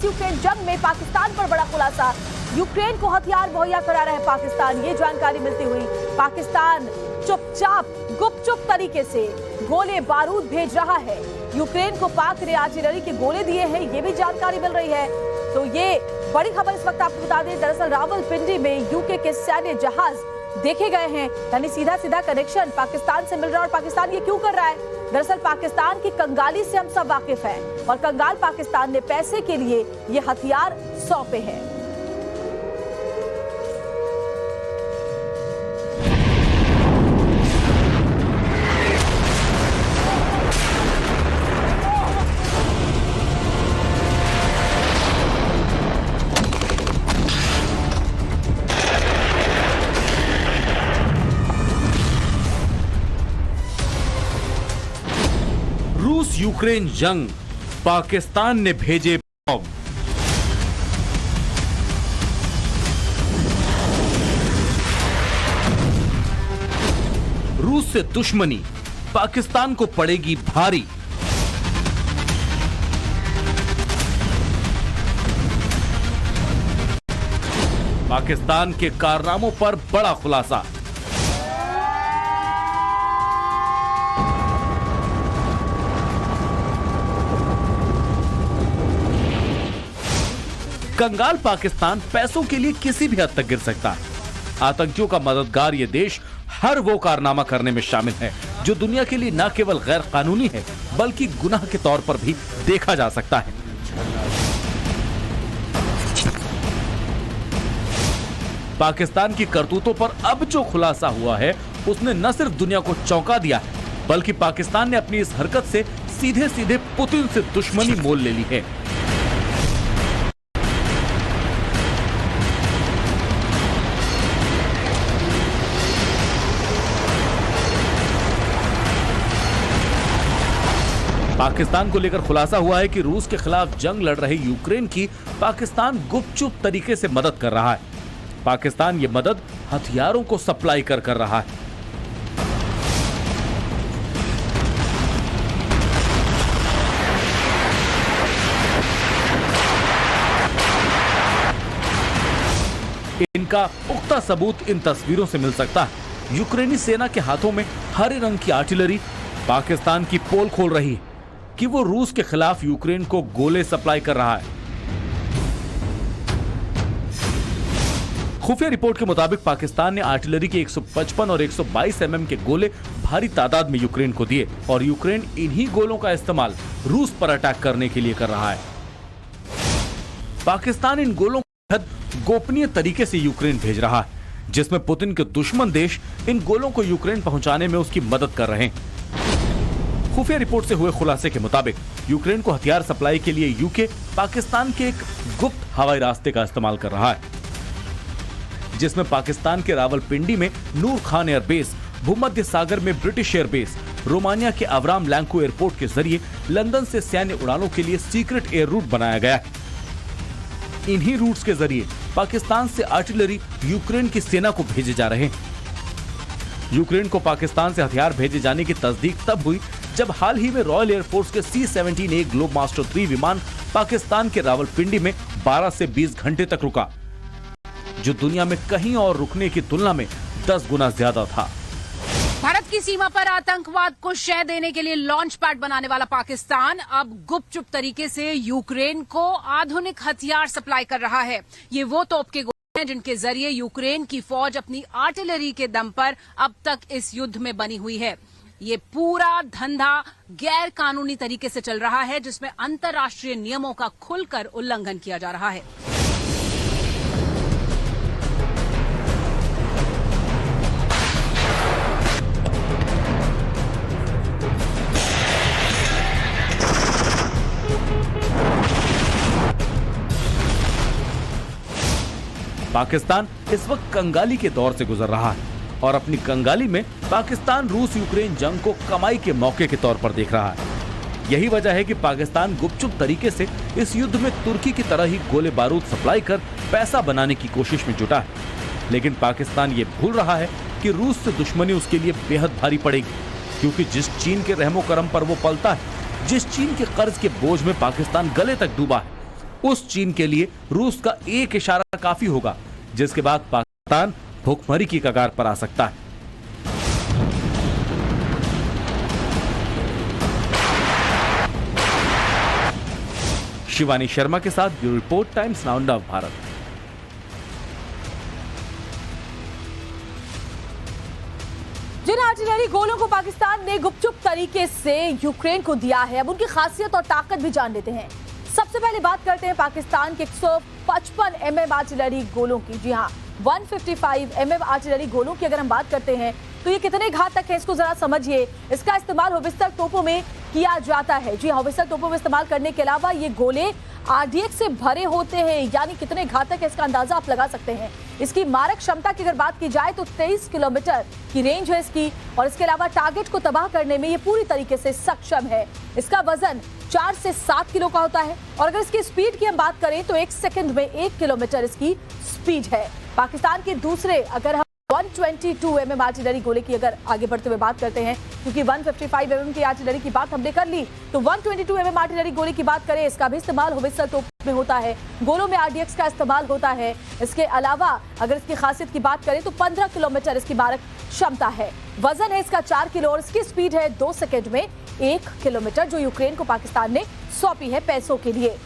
Ukraine जंग में पाकिस्तान पर बड़ा खुलासा। यूक्रेन को हथियार मुहैया करा रहा है पाकिस्तान, ये जानकारी मिलती हुई पाकिस्तान चुपचाप गुपचुप तरीके से गोले बारूद भेज रहा है। यूक्रेन को पाक ने आर्टिलरी के गोले दिए हैं, ये भी जानकारी मिल रही है। तो ये बड़ी खबर इस वक्त आपको बता दें, दरअसल रावलपिंडी में यूके के सैन्य जहाज देखे गए हैं, यानी सीधा सीधा कनेक्शन पाकिस्तान से मिल रहा है। और पाकिस्तान ये क्यों कर रहा है? दरअसल पाकिस्तान की कंगाली से हम सब वाकिफ हैं और कंगाल पाकिस्तान ने पैसे के लिए ये हथियार सौंपे हैं। रूस यूक्रेन जंग, पाकिस्तान ने भेजे बॉम्ब। रूस से दुश्मनी, पाकिस्तान को पड़ेगी भारी। पाकिस्तान के कारनामों पर बड़ा खुलासा। कंगाल पाकिस्तान पैसों के लिए किसी भी हद तक गिर सकता है। आतंकियों का मददगार ये देश हर वो कारनामा करने में शामिल है जो दुनिया के लिए न केवल गैर कानूनी है बल्कि गुनाह के तौर पर भी देखा जा सकता है। पाकिस्तान की करतूतों पर अब जो खुलासा हुआ है उसने न सिर्फ दुनिया को चौंका दिया है बल्कि पाकिस्तान ने अपनी इस हरकत से सीधे सीधे पुतिन से दुश्मनी मोल ले ली है। पाकिस्तान को लेकर खुलासा हुआ है कि रूस के खिलाफ जंग लड़ रहे यूक्रेन की पाकिस्तान गुपचुप तरीके से मदद कर रहा है। पाकिस्तान ये मदद हथियारों को सप्लाई कर रहा है। इनका पुख्ता सबूत इन तस्वीरों से मिल सकता है। यूक्रेनी सेना के हाथों में हरे रंग की आर्टिलरी पाकिस्तान की पोल खोल रही है कि वो रूस के खिलाफ यूक्रेन को गोले सप्लाई कर रहा है। खुफिया रिपोर्ट के मुताबिक पाकिस्तान ने आर्टिलरी के 155 और 122 mm के गोले भारी तादाद में यूक्रेन को दिए और यूक्रेन इन्हीं गोलों का इस्तेमाल रूस पर अटैक करने के लिए कर रहा है। पाकिस्तान इन गोलों को गोपनीय तरीके से यूक्रेन भेज रहा है, जिसमें पुतिन के दुश्मन देश इन गोलों को यूक्रेन पहुंचाने में उसकी मदद कर रहे हैं। खुफिया रिपोर्ट से हुए खुलासे के मुताबिक यूक्रेन को हथियार सप्लाई के लिए यूके पाकिस्तान के एक गुप्त हवाई रास्ते का इस्तेमाल कर रहा है, जिसमें पाकिस्तान के रावलपिंडी में नूर खान एयरबेस, भूमध्य सागर में ब्रिटिश एयरबेस, रोमानिया के अवराम लैंको एयरपोर्ट के जरिए लंदन से सैन्य उड़ानों के लिए सीक्रेट एयर रूट बनाया गया है। इन्हीं रूट्स के जरिए पाकिस्तान से आर्टिलरी यूक्रेन की सेना को भेजे जा रहे हैं। यूक्रेन को पाकिस्तान से हथियार भेजे जाने की तस्दीक तब हुई जब हाल ही में रॉयल एयरफोर्स के C-17A ग्लोब मास्टर 3 विमान पाकिस्तान के रावलपिंडी में 12 से 20 घंटे तक रुका, जो दुनिया में कहीं और रुकने की तुलना में 10 गुना ज्यादा था। भारत की सीमा पर आतंकवाद को शह देने के लिए लॉन्च पैड बनाने वाला पाकिस्तान अब गुपचुप तरीके से यूक्रेन को आधुनिक हथियार सप्लाई कर रहा है। ये वो तोप के गोले हैं जिनके जरिए यूक्रेन की फौज अपनी आर्टिलरी के दम पर अब तक इस युद्ध में बनी हुई है। ये पूरा धंधा गैर कानूनी तरीके से चल रहा है, जिसमें अंतर्राष्ट्रीय नियमों का खुलकर उल्लंघन किया जा रहा है। पाकिस्तान इस वक्त कंगाली के दौर से गुजर रहा है और अपनी कंगाली में पाकिस्तान रूस यूक्रेन जंग को कमाई के मौके के तौर पर देख रहा है। यही वजह है कि पाकिस्तान गुपचुप तरीके से इस युद्ध में तुर्की की तरह ही गोले बारूद सप्लाई कर पैसा बनाने की कोशिश में जुटा है। लेकिन पाकिस्तान ये भूल रहा है कि रूस से दुश्मनी उसके लिए बेहद भारी पड़ेगी, क्योंकि जिस चीन के रहमो करम पर वो पलता है, जिस चीन के कर्ज के बोझ में पाकिस्तान गले तक डूबा है, उस चीन के लिए रूस का एक इशारा काफी होगा, जिसके बाद पाकिस्तान भूखमरी की कगार पर आ सकता है। शिवानी शर्मा के साथ ब्यूरो रिपोर्ट, टाइम्स नाउ नव भारत। जिन आर्टिलरी गोलों को पाकिस्तान ने गुपचुप तरीके से यूक्रेन को दिया है, अब उनकी खासियत और ताकत भी जान लेते हैं। सबसे पहले बात करते हैं पाकिस्तान के 155 mm आर्टिलरी गोलों की। जी हां, 155 mm आर्टिलरी गोलों की अगर हम बात करते हैं तो ये कितने घातक है इसको जरा समझिए। इसका इस्तेमाल होवित्सर तोपों में किया जाता है। जी, होवित्सर तोपों में इस्तेमाल करने के अलावा ये गोले आरडीएक्स से भरे होते हैं, यानी कितने घातक है इसका अंदाजा आप लगा सकते हैं। इसकी मारक क्षमता की अगर बात की जाए तो 23 किलोमीटर की रेंज है इसकी, और इसके अलावा टारगेट को तबाह करने में ये पूरी तरीके से सक्षम है। इसका वजन 4 से 7 किलो का होता है, और अगर इसकी स्पीड की हम बात करें तो 1 सेकंड में 1 किलोमीटर इसकी स्पीड है। पाकिस्तान के दूसरे अगर हम 122 mm आर्टिलरी गोले की अगर आगे बढ़ते हुए बात करते हैं, क्योंकि 155 mm की आर्टिलरी की बात हमने कर ली, तो 122 mm आर्टिलरी गोले की बात करें, इसका भी इस्तेमाल होवित्सर तोप में होता है। गोलों में आरडीएक्स का इस्तेमाल होता है। इसके अलावा अगर इसकी खासियत की बात करें तो 15 किलोमीटर इसकी मारक क्षमता है। वजन है इसका 4 किलो और इसकी स्पीड है 2 सेकंड में 1 किलोमीटर, जो यूक्रेन को पाकिस्तान ने सौंपी है पैसों के लिए।